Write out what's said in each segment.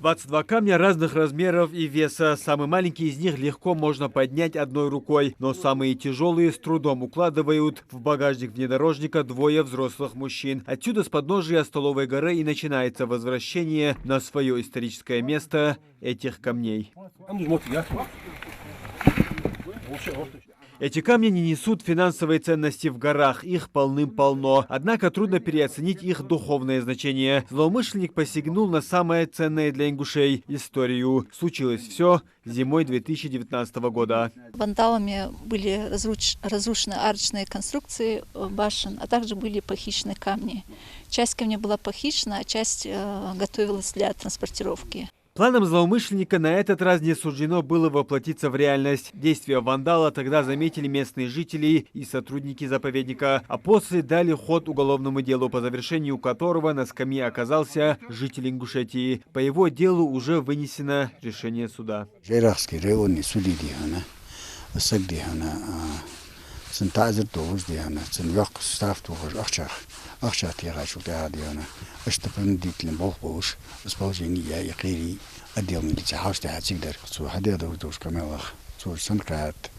22 камня разных размеров и веса. Самый маленький из них легко можно поднять одной рукой, но самые тяжелые с трудом укладывают в багажник внедорожника двое взрослых мужчин. Отсюда с подножия Столовой горы и начинается возвращение на свое историческое место этих камней. Эти камни не несут финансовой ценности в горах, их полным-полно. Однако трудно переоценить их духовное значение. Злоумышленник посягнул на самое ценное для ингушей – историю. Случилось все зимой 2019 года. Вандалами были разрушены арочные конструкции башен, а также были похищены камни. Часть камней была похищена, а часть готовилась для транспортировки. Планом злоумышленника на этот раз не суждено было воплотиться в реальность. Действия вандала тогда заметили местные жители и сотрудники заповедника, а после дали ход уголовному делу, по завершению которого на скамье оказался житель Ингушетии. По его делу уже вынесено решение суда. отдел милиции хауста хатсигдер су хадеда удуш камелах су санкат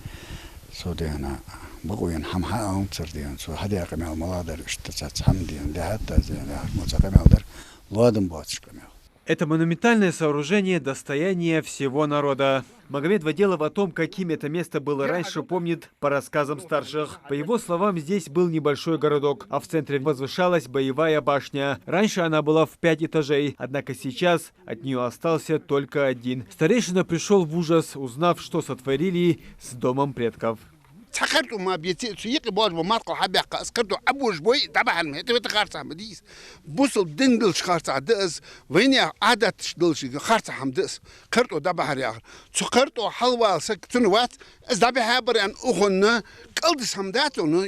содена богоян хамха аунцерден су хадея камел маладер штацац хамден дехата зена моца камелдер ладом бач камел. Это монументальное сооружение – достояние всего народа. Магомед Ваделов о том, каким это место было раньше, помнит по рассказам старших. По его словам, здесь был небольшой городок, а в центре возвышалась боевая башня. Раньше она была в 5 этажей, однако сейчас от нее остался только один. Старейшина пришел в ужас, узнав, что сотворили с домом предков. سخرتو ما بيتي سيق باج بماركو حبيقة سكرتو أبوش بوي طبعا ما تبي خارطة مديس بوصل دندلش خارطة دقس وين عادت دلش خارطة حمدس كرتو دبا هريار سكرتو حلوة سكتنوات إز دبا هابر أن أخونا كلدس حمداتو نو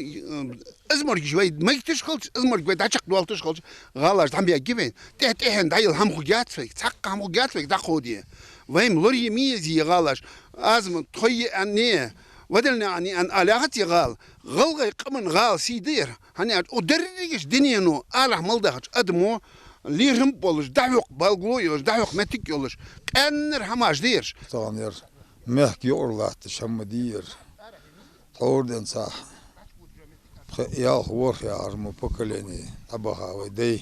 أزمر جوي ما يتشخلش أزمر جوي داشق دول تشخلش غلاش دم بيجيبين تحت إحنا دايل هم خوجات فيك تحق هم خوجات فيك دا خودي وين لوري ميزي غلاش أزمر تخي أنيه ودلنا أن آلهات يغال غلغي قمن غال سيدير هني أدرجش دنيانو آله ملدهش أدمو ليرهم بولش دعوق بالغلويش دعوق متك يولش كأنر هماش ديرش طانير مهكي أورلات شمدير توردن صح يا خور يا عرمو بكلني أبغى ودي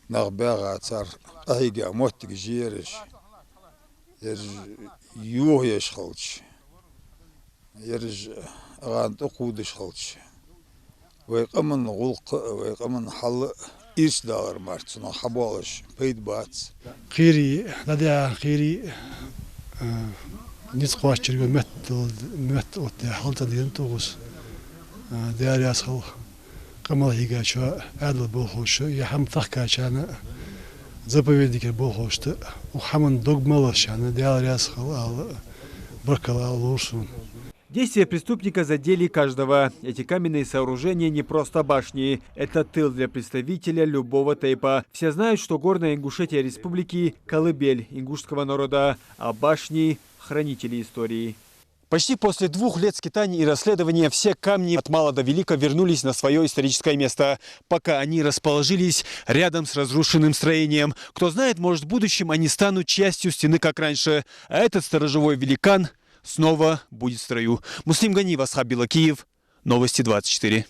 نغبغة صار أهيجا موتك جيرش يوه يشخلش يرج غان تقودش خلش ويقمن غلق ويقمن حل إيش دار مارتنا حبالش بيت باتس خيري لدي خيري نسقاش ترجع مت حالت دين توغس داري أسخل قمل هيجا شو عدل بوخوش يحم ثقة شان زبويدك بوخوش وحمن دوغملش شان داري أسخل بركلا لورسون. Действия преступника задели каждого. Эти каменные сооружения не просто башни. Это тыл для представителя любого тейпа. Все знают, что горная Ингушетия республики – колыбель ингушского народа, а башни – хранители истории. Почти после 2 лет скитаний и расследования все камни от мала до велика вернулись на свое историческое место. Пока они расположились рядом с разрушенным строением. Кто знает, может, в будущем они станут частью стены, как раньше. А этот сторожевой великан снова будет в строю. Муслим Ганиев, Асхаб Билакиев, Новости 24.